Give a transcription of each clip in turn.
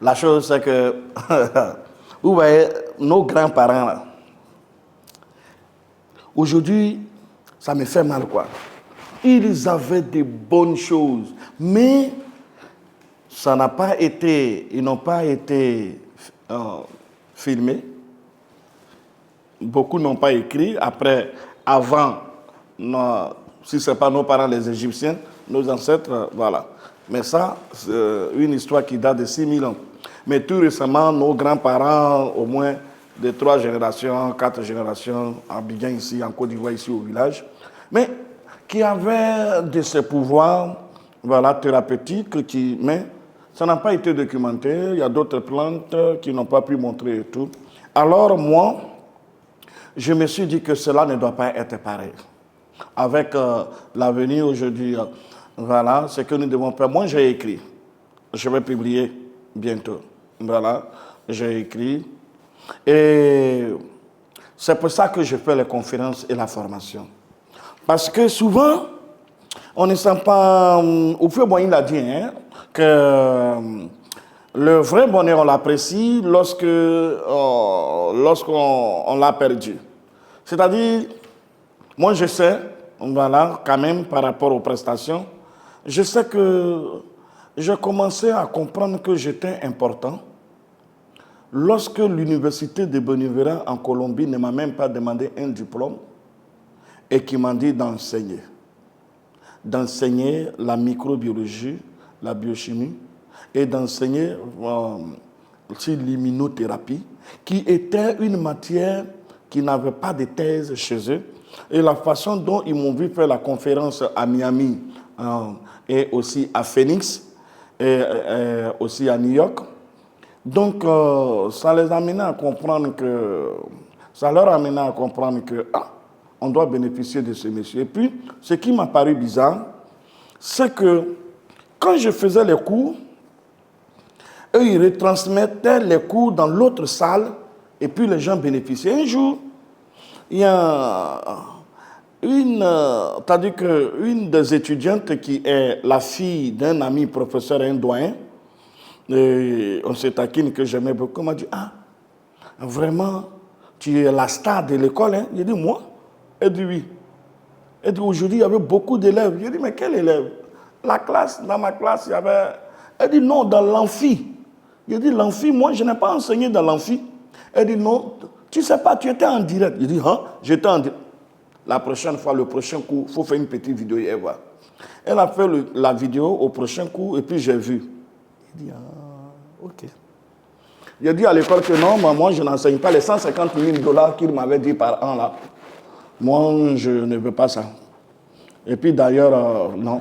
La chose, c'est que, vous voyez, nos grands-parents, là, aujourd'hui, ça me fait mal, quoi. Ils avaient des bonnes choses, mais ça n'a pas été, ils n'ont pas été filmés. Beaucoup n'ont pas écrit. Après, avant, si ce n'est pas nos parents, les Égyptiens, nos ancêtres, voilà. Mais ça, c'est une histoire qui date de 6000 ans. Mais tout récemment, nos grands-parents, au moins de 3 générations, 4 générations, à Abidjan, ici, en Côte d'Ivoire, ici au village, mais qui avaient de ces pouvoirs, voilà, thérapeutiques, mais ça n'a pas été documenté. Il y a d'autres plantes qui n'ont pas pu montrer et tout. Alors, moi, je me suis dit que cela ne doit pas être pareil. Avec l'avenir aujourd'hui, voilà, ce que nous devons faire. Moi, j'ai écrit. Je vais publier bientôt. Voilà, j'ai écrit. Et c'est pour ça que je fais les conférences et la formation. Parce que souvent, on ne sent pas... Au fur et à mesure, il a dit hein, que le vrai bonheur, on l'apprécie lorsqu'on l'a perdu. C'est-à-dire, moi je sais, voilà, quand même par rapport aux prestations, je sais que j'ai commencé à comprendre que j'étais important lorsque l'université de Bonavera en Colombie ne m'a même pas demandé un diplôme et qui m'a dit d'enseigner. D'enseigner la microbiologie, la biochimie et d'enseigner l'immunothérapie qui était une matière qui n'avait pas de thèse chez eux. Et la façon dont ils m'ont vu faire la conférence à Miami et aussi à Phoenix et aussi à New York, donc ça les a amenés à comprendre que, ça leur a amené à comprendre que on doit bénéficier de ce monsieur. Et puis, ce qui m'a paru bizarre, c'est que quand je faisais les cours, eux, ils retransmettaient les cours dans l'autre salle et puis les gens bénéficiaient. Un jour, il y a c'est-à-dire qu'une des étudiantes qui est la fille d'un ami professeur, un doyen, et on se taquine que j'aimais beaucoup, m'a dit, vraiment, tu es la star de l'école, hein? J'ai dit, moi? Elle dit, oui. Elle dit, aujourd'hui, il y avait beaucoup d'élèves. J'ai dit, mais quel élève? La classe, dans ma classe, il y avait... Elle dit, non, dans l'amphi. J'ai dit, l'amphi, moi, je n'ai pas enseigné dans l'amphi. Elle dit, non, tu ne sais pas, tu étais en direct. J'ai dit, j'étais en direct. La prochaine fois, le prochain cours, il faut faire une petite vidéo et voir. Elle a fait la vidéo au prochain cours et puis j'ai vu. Il dit, ok. J'ai dit à l'école que non, moi, je n'enseigne pas les 150 000 $ qu'il m'avait dit par an là. Moi, je ne veux pas ça. Et puis d'ailleurs, non.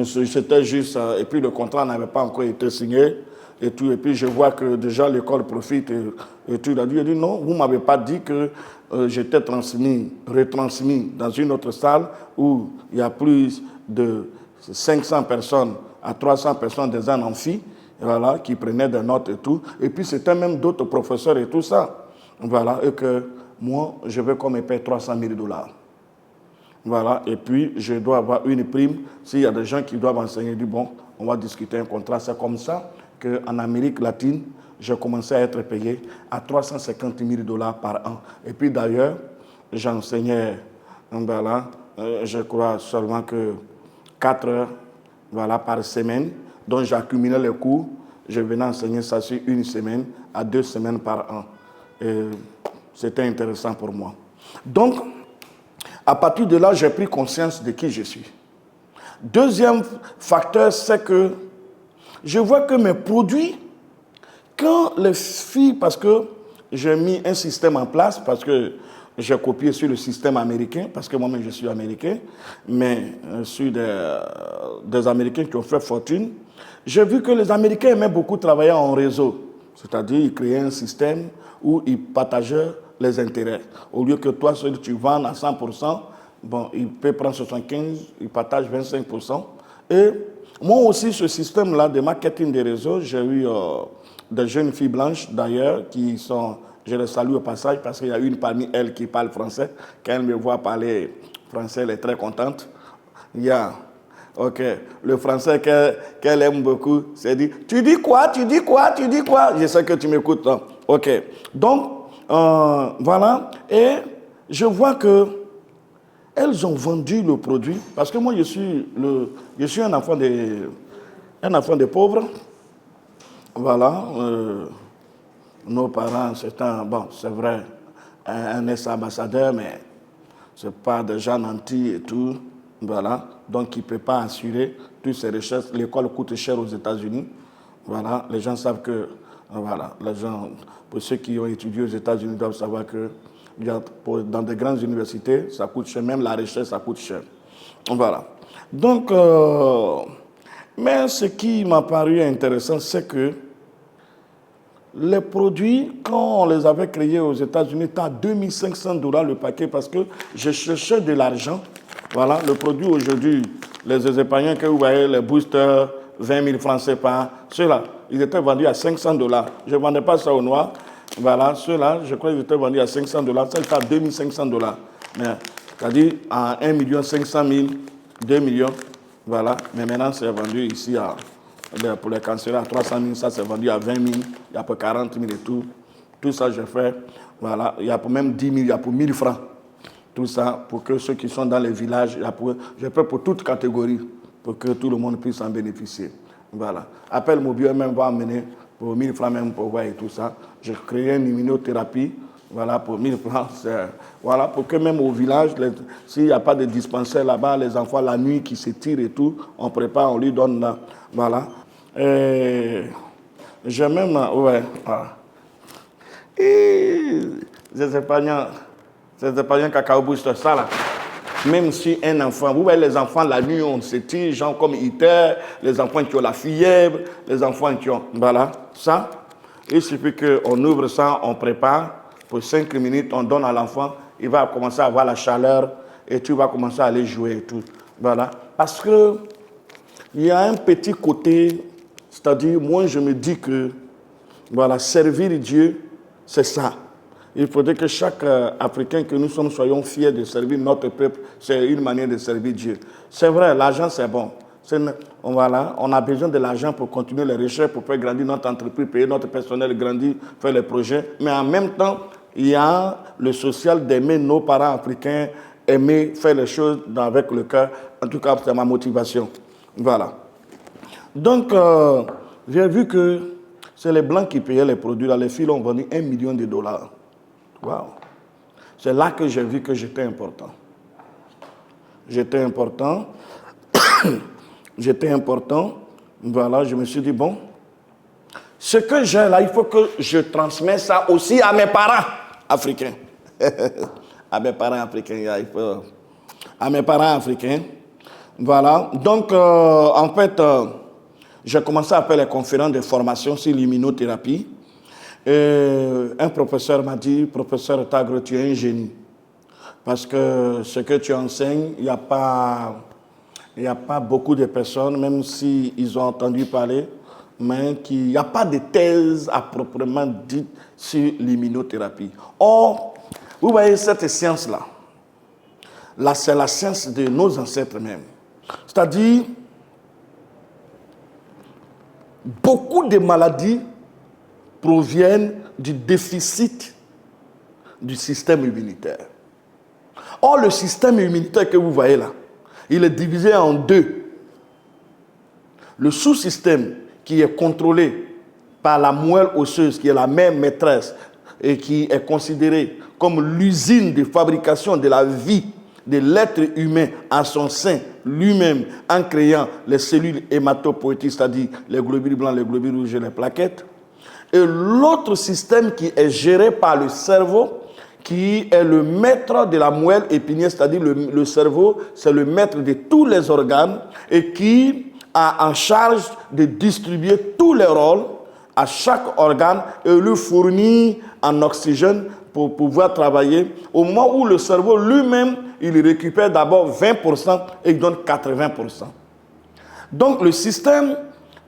C'était juste, et puis le contrat n'avait pas encore été signé et tout. Et puis je vois que déjà l'école profite et tout. Il a dit, non, vous ne m'avez pas dit que j'étais retransmis dans une autre salle où il y a plus de 500 personnes à 300 personnes dans un amphi, voilà, qui prenaient des notes et tout. Et puis c'était même d'autres professeurs et tout ça. Voilà, et que moi, je veux qu'on me paye 300 000 $. Voilà, et puis je dois avoir une prime. S'il y a des gens qui doivent enseigner, du bon, on va discuter un contrat. C'est comme ça qu'en Amérique latine, j'ai commencé à être payé à 350 000 $ par an. Et puis d'ailleurs, j'enseignais, voilà, je crois seulement que 4 heures, voilà, par semaine. Donc j'accumulais les cours. Je venais enseigner ça sur une semaine à 2 semaines par an. Et c'était intéressant pour moi. Donc, à partir de là, j'ai pris conscience de qui je suis. Deuxième facteur, c'est que je vois que mes produits, quand les filles, parce que j'ai mis un système en place, parce que j'ai copié sur le système américain, parce que moi-même je suis américain, mais je suis des Américains qui ont fait fortune. J'ai vu que les Américains aimaient beaucoup travailler en réseau, c'est-à-dire ils créaient un système où ils partageaient les intérêts. Au lieu que toi, seul, tu vends à 100%, bon, il peut prendre 75%, il partage 25%. Et moi aussi, ce système-là de marketing des réseaux, j'ai eu des jeunes filles blanches, d'ailleurs, qui sont, je les salue au passage, parce qu'il y a une parmi elles qui parle français. Quand elle me voit parler français, elle est très contente. Il y a Ok. Le français qu'elle aime beaucoup, c'est dit, tu dis quoi, tu dis quoi, tu dis quoi? Je sais que tu m'écoutes. Hein. Ok. Donc, voilà. Et je vois que elles ont vendu le produit. Parce que moi, je suis un enfant des pauvres. Voilà. Nos parents, c'est vrai, un ex-ambassadeur, mais ce n'est pas des gens nantis et tout. Voilà. Donc, il ne peut pas assurer toutes ces recherches. L'école coûte cher aux États-Unis. Voilà. Les gens savent que, voilà, les gens, pour ceux qui ont étudié aux États-Unis, doivent savoir que dans des grandes universités, ça coûte cher. Même la recherche, ça coûte cher. Voilà. Donc, mais ce qui m'a paru intéressant, c'est que les produits, quand on les avait créés aux États-Unis, c'était à $2500 le paquet parce que je cherchais de l'argent. Voilà, le produit aujourd'hui, les Espagnols que vous voyez, les boosters, 20 000 francs CFA, ceux-là, ils étaient vendus à $500. Je ne vendais pas ça au noir. Voilà, ceux-là, je crois qu'ils étaient vendus à $500. Ça, c'était à $2500. Mais, c'est-à-dire à 1 500 000, 2 millions. Voilà, mais maintenant, c'est vendu ici pour les cancers à 300 000, ça c'est vendu à 20 000, il y a pour 40 000 et tout. Tout ça, je fais. Voilà, il y a pour même 10 000, il y a pour 1000 francs. Tout ça, pour que ceux qui sont dans les villages, je fais pour toute catégorie, pour que tout le monde puisse en bénéficier. Voilà. Appel Mobile même va amener pour 1000 francs même pour voir et tout ça. Je crée une immunothérapie. Voilà, pour 1000 francs, voilà, pour que même au village, s'il n'y a pas de dispensaire là-bas, les enfants, la nuit qui se tirent et tout, on prépare, on lui donne là. Voilà. J'ai même, ouais. Voilà. Et les Espagnols cacao booster, ça là. Même si un enfant, vous voyez les enfants la nuit, on se tire, gens comme Iter, les enfants qui ont la fièvre, les enfants qui ont, voilà, ça. Il suffit qu'on ouvre ça, on prépare, pour 5 minutes, on donne à l'enfant, il va commencer à avoir la chaleur et tu vas commencer à aller jouer et tout. Voilà. Parce que il y a un petit côté, c'est-à-dire, moi je me dis que, voilà, servir Dieu, c'est ça. Il faudrait que chaque Africain que nous sommes soyons fiers de servir notre peuple. C'est une manière de servir Dieu. C'est vrai, l'argent c'est bon. Voilà, on a besoin de l'argent pour continuer les recherches, pour faire grandir notre entreprise, payer notre personnel, grandir, faire les projets. Mais en même temps, il y a le social d'aimer nos parents africains, aimer faire les choses avec le cœur. En tout cas, c'est ma motivation. Voilà. Donc, j'ai vu que c'est les Blancs qui payaient les produits. Là, les filles ont vendu $1 million. Wow. C'est là que j'ai vu que j'étais important. J'étais important. J'étais important. Voilà, je me suis dit, bon, ce que j'ai là, il faut que je transmette ça aussi à mes parents africains. À mes parents africains, à mes parents africains. Voilà. Donc, en fait, j'ai commencé à faire les conférences de formation sur l'immunothérapie. Un professeur m'a dit, professeur Tagre, tu es un génie. Parce que ce que tu enseignes, il n'y a pas beaucoup de personnes, même s'ils ont entendu parler, mais il n'y a pas de thèse à proprement dite sur l'immunothérapie. Or, vous voyez cette science-là, là, c'est la science de nos ancêtres même. C'est-à-dire, beaucoup de maladies proviennent du déficit du système immunitaire. Or, le système immunitaire que vous voyez là, il est divisé en deux. Le sous-système qui est contrôlé par la moelle osseuse, qui est la mère maîtresse et qui est considérée comme l'usine de fabrication de la vie de l'être humain en son sein lui-même en créant les cellules hématopoïétiques, c'est-à-dire les globules blancs, les globules rouges et les plaquettes. Et l'autre système qui est géré par le cerveau, qui est le maître de la moelle épinière, c'est-à-dire le cerveau, c'est le maître de tous les organes et qui a en charge de distribuer tous les rôles à chaque organe et le fournir en oxygène pour pouvoir travailler. Au moment où le cerveau lui-même, il récupère d'abord 20% et il donne 80%. Donc le système,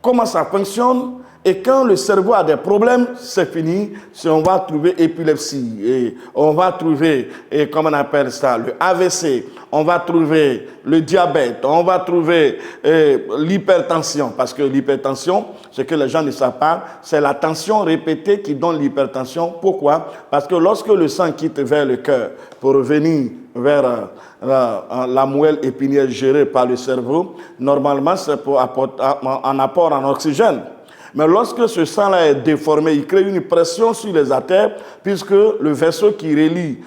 comment ça fonctionne? Et quand le cerveau a des problèmes, c'est fini. On va trouver épilepsie, et on va trouver, comment on appelle ça, le AVC, on va trouver le diabète, on va trouver l'hypertension. Parce que l'hypertension, ce que les gens ne savent pas, c'est la tension répétée qui donne l'hypertension. Pourquoi? Parce que lorsque le sang quitte vers le cœur pour revenir vers la moelle épinière gérée par le cerveau, normalement c'est pour apporter un apport en oxygène. Mais lorsque ce sang-là est déformé, il crée une pression sur les artères, puisque le vaisseau qui relie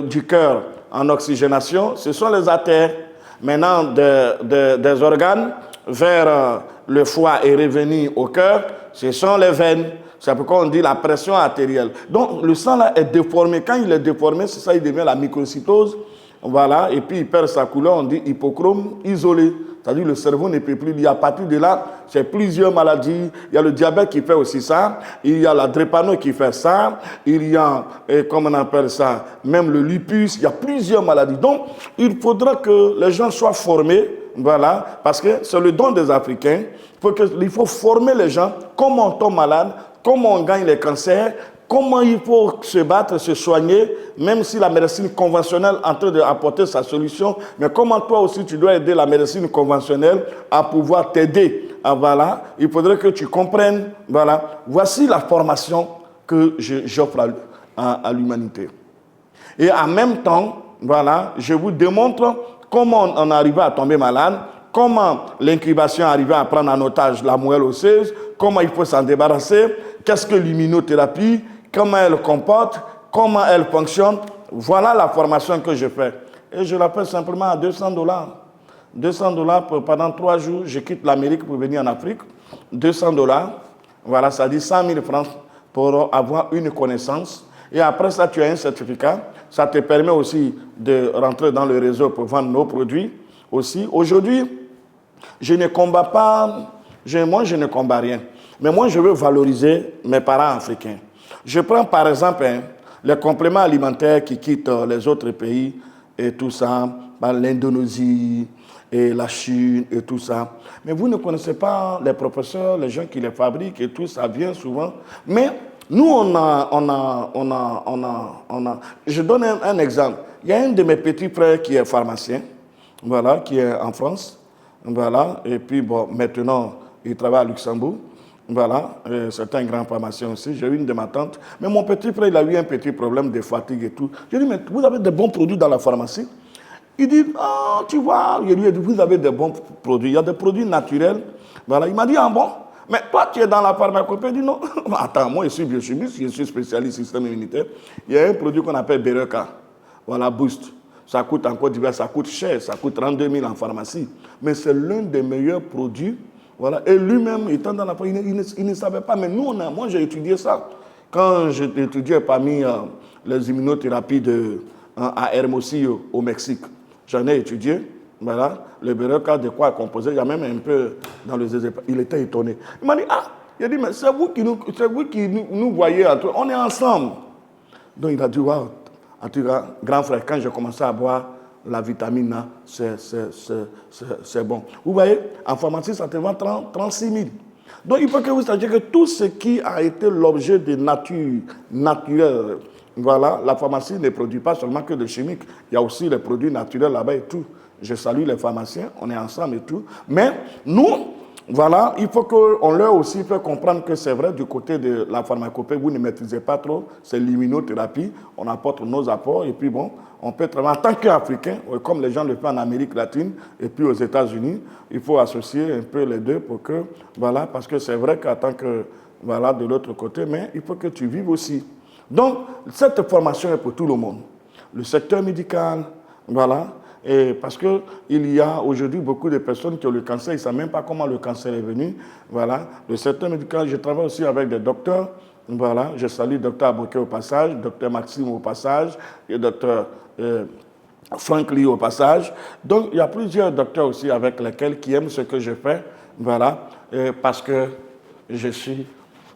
du cœur en oxygénation, ce sont les artères. Maintenant, des organes vers le foie et revenir au cœur, ce sont les veines. C'est pourquoi on dit la pression artérielle. Donc, le sang-là est déformé. Quand il est déformé, c'est ça, il devient la microcytose. Voilà, et puis il perd sa couleur, on dit hypochrome isolé. C'est-à-dire le cerveau ne peut plus lire. À partir de là, c'est plusieurs maladies. Il y a le diabète qui fait aussi ça. Il y a la drépano qui fait ça. Il y a, comment on appelle ça, même le lupus. Il y a plusieurs maladies. Donc, il faudra que les gens soient formés. Voilà, parce que c'est le don des Africains. Il faut former les gens. Comment on tombe malade, comment on gagne les cancers, comment il faut se battre, se soigner, même si la médecine conventionnelle est en train d'apporter sa solution, mais comment toi aussi tu dois aider la médecine conventionnelle à pouvoir t'aider. Voilà, il faudrait que tu comprennes, voilà, voici la formation que j'offre à l'humanité. Et en même temps, voilà, je vous démontre comment on arrive à tomber malade, comment l'incubation arrive à prendre en otage la moelle osseuse, comment il faut s'en débarrasser, qu'est-ce que l'immunothérapie, comment elle comporte, comment elle fonctionne. Voilà la formation que je fais. Et je la paie simplement à $200. $200 pendant 3 jours, je quitte l'Amérique pour venir en Afrique. $200, voilà, ça dit 100 000 francs pour avoir une connaissance. Et après ça, tu as un certificat. Ça te permet aussi de rentrer dans le réseau pour vendre nos produits aussi. Aujourd'hui, je ne combats pas, moi je ne combats rien. Mais moi je veux valoriser mes parents africains. Je prends par exemple les compléments alimentaires qui quittent les autres pays et tout ça, l'Indonésie et la Chine et tout ça. Mais vous ne connaissez pas les professeurs, les gens qui les fabriquent et tout ça vient souvent. Mais nous on a. Je donne un exemple. Il y a un de mes petits frères qui est pharmacien, voilà, qui est en France, voilà, et puis bon, maintenant il travaille à Luxembourg. Voilà, c'est un grand pharmacien aussi. J'ai eu une de ma tante. Mais mon petit frère, il a eu un petit problème de fatigue et tout. J'ai dit, mais vous avez des bons produits dans la pharmacie? Il dit, ah, tu vois, je lui ai dit, vous avez des bons produits. Il y a des produits naturels. Voilà, il m'a dit, ah bon? Mais toi, tu es dans la pharmacopée? Il dit, non. Attends, moi, je suis biochimiste, je suis spécialiste système immunitaire. Il y a un produit qu'on appelle Bereka. Voilà, Boost. Ça coûte en Côte d'Ivoire, ça coûte cher. Ça coûte 32 000 en pharmacie. Mais c'est l'un des meilleurs produits. Voilà. Et lui-même, étant dans la il ne savait pas. Mais nous, moi, j'ai étudié ça. Quand j'étudiais parmi les immunothérapies à Hermosillo, au Mexique, j'en ai étudié. Voilà. Le Bereka, de quoi composé. Il y a même un peu dans les exemples. Il était étonné. Il m'a dit, ah, il a dit, mais c'est vous qui nous voyez. On est ensemble. Donc, il a dit, waouh, en tout cas, grand frère, quand j'ai commencé à boire la vitamine A, c'est bon. Vous voyez, en pharmacie, ça te vend 36 000. Donc, il faut que vous sachiez que tout ce qui a été l'objet de nature naturelle, voilà, la pharmacie ne produit pas seulement que de chimiques. Il y a aussi les produits naturels là-bas et tout. Je salue les pharmaciens, on est ensemble et tout. Mais nous, voilà, il faut qu'on leur aussi fait comprendre que c'est vrai du côté de la pharmacopée, vous ne maîtrisez pas trop, c'est l'immunothérapie, on apporte nos apports et puis bon, on peut travailler en tant qu'Africain, comme les gens le font en Amérique latine et puis aux États-Unis, il faut associer un peu les deux pour que, voilà, parce que c'est vrai qu'en tant que, voilà, de l'autre côté, mais il faut que tu vives aussi. Donc, cette formation est pour tout le monde. Le secteur médical, voilà, et parce qu'il y a aujourd'hui beaucoup de personnes qui ont le cancer, ils ne savent même pas comment le cancer est venu. Voilà. Le secteur médical, je travaille aussi avec des docteurs. Voilà. Je salue le docteur Aboké au passage, docteur Maxime au passage, et docteur Frank Lee au passage. Donc, il y a plusieurs docteurs aussi avec lesquels qui aiment ce que je fais. Voilà. Parce que je suis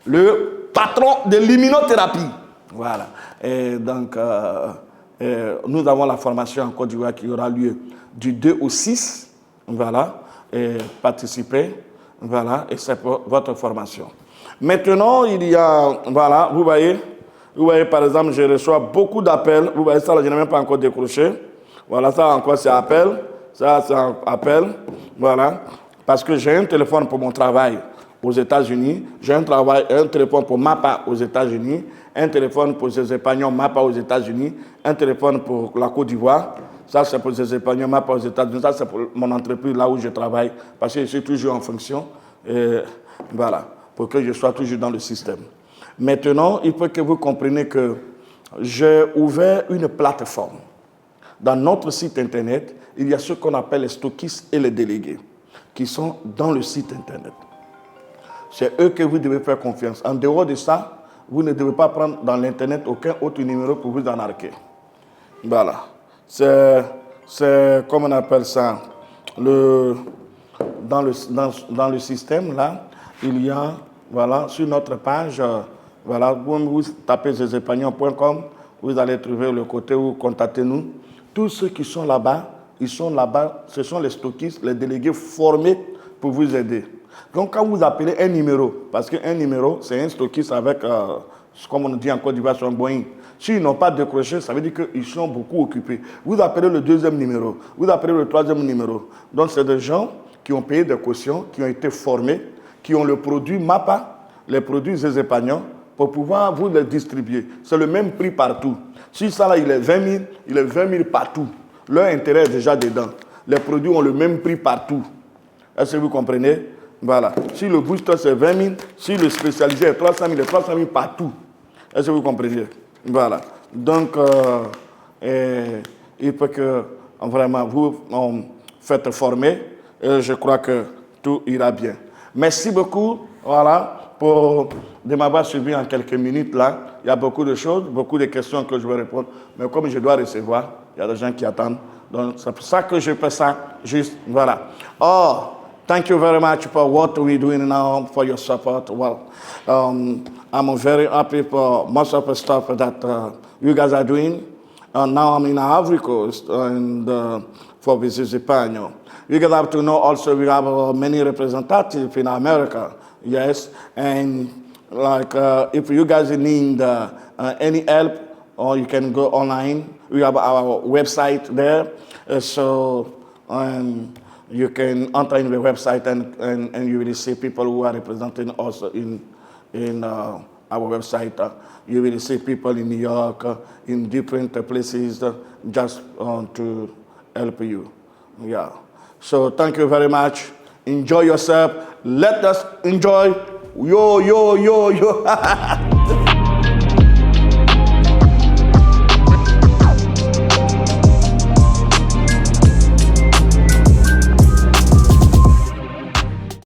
le patron de l'immunothérapie. Voilà. Et donc, nous avons la formation en Côte d'Ivoire qui aura lieu du 2 au 6. Voilà. Et participer. Voilà, et c'est pour votre formation. Maintenant, il y a, voilà, vous voyez par exemple, je reçois beaucoup d'appels. Vous voyez ça, là, je n'ai même pas encore décroché. Voilà, ça encore, c'est appel. Ça, c'est un appel. Voilà, parce que j'ai un téléphone pour mon travail aux États-Unis. J'ai un téléphone pour MAPA aux États-Unis. Un téléphone pour les Espagnols MAPA aux États-Unis. Un téléphone pour la Côte d'Ivoire. Ça, c'est pour les Espagnols MAPA aux États-Unis. Ça, c'est pour mon entreprise, là où je travaille. Parce que je suis toujours en fonction. Voilà, pour que je sois toujours dans le système. Maintenant, il faut que vous compreniez que j'ai ouvert une plateforme. Dans notre site Internet, il y a ce qu'on appelle les stockistes et les délégués qui sont dans le site Internet. C'est eux que vous devez faire confiance. En dehors de ça, vous ne devez pas prendre dans l'Internet aucun autre numéro pour vous embarquer. Voilà. C'est comment on appelle ça, dans le système, là, il y a, voilà, sur notre page, voilà, vous tapez zezepagnon.com, vous allez trouver le côté où contactez-nous. Tous ceux qui sont là-bas, ils sont là-bas, ce sont les stockistes, les délégués formés pour vous aider. Donc, quand vous appelez un numéro, parce qu'un numéro, c'est un stockiste avec, comme on dit en Côte d'Ivoire, sur un Boeing. S'ils n'ont pas décroché, ça veut dire qu'ils sont beaucoup occupés. Vous appelez le deuxième numéro, vous appelez le troisième numéro. Donc, c'est des gens qui ont payé des cautions, qui ont été formés, qui ont le produit MAPA, les produits Zezepagnon, pour pouvoir vous les distribuer. C'est le même prix partout. Si ça là, il est 20 000, il est 20 000 partout. Leur intérêt est déjà dedans. Les produits ont le même prix partout. Est-ce que vous comprenez? Voilà. Si le booster c'est 20 000, si le spécialisé est 300 000, il est 300 000 partout. Est-ce que vous comprenez? Voilà. Donc, il faut que vraiment vous faites former. Et je crois que tout ira bien. Merci beaucoup. Voilà. De m'avoir suivi en quelques minutes là. Il y a beaucoup de choses, beaucoup de questions que je vais répondre. Mais comme je dois recevoir, il y a des gens qui attendent. Donc, c'est pour ça que je fais ça juste. Voilà. Oh, thank you very much for what we're doing now, for your support. Well, I'm very happy for most of the stuff that you guys are doing. Now I'm in Ivory Coast and for Visit Zepagnon. You guys have to know also we have many representatives in America. Yes, and like if you guys need any help, or you can go online. We have our website there, so you can enter in the website and you will see people who are representing us in our website. You will see people in New York, in different places, just to help you. Yeah. So thank you very much. Enjoy yourself. Let us enjoy. Yo.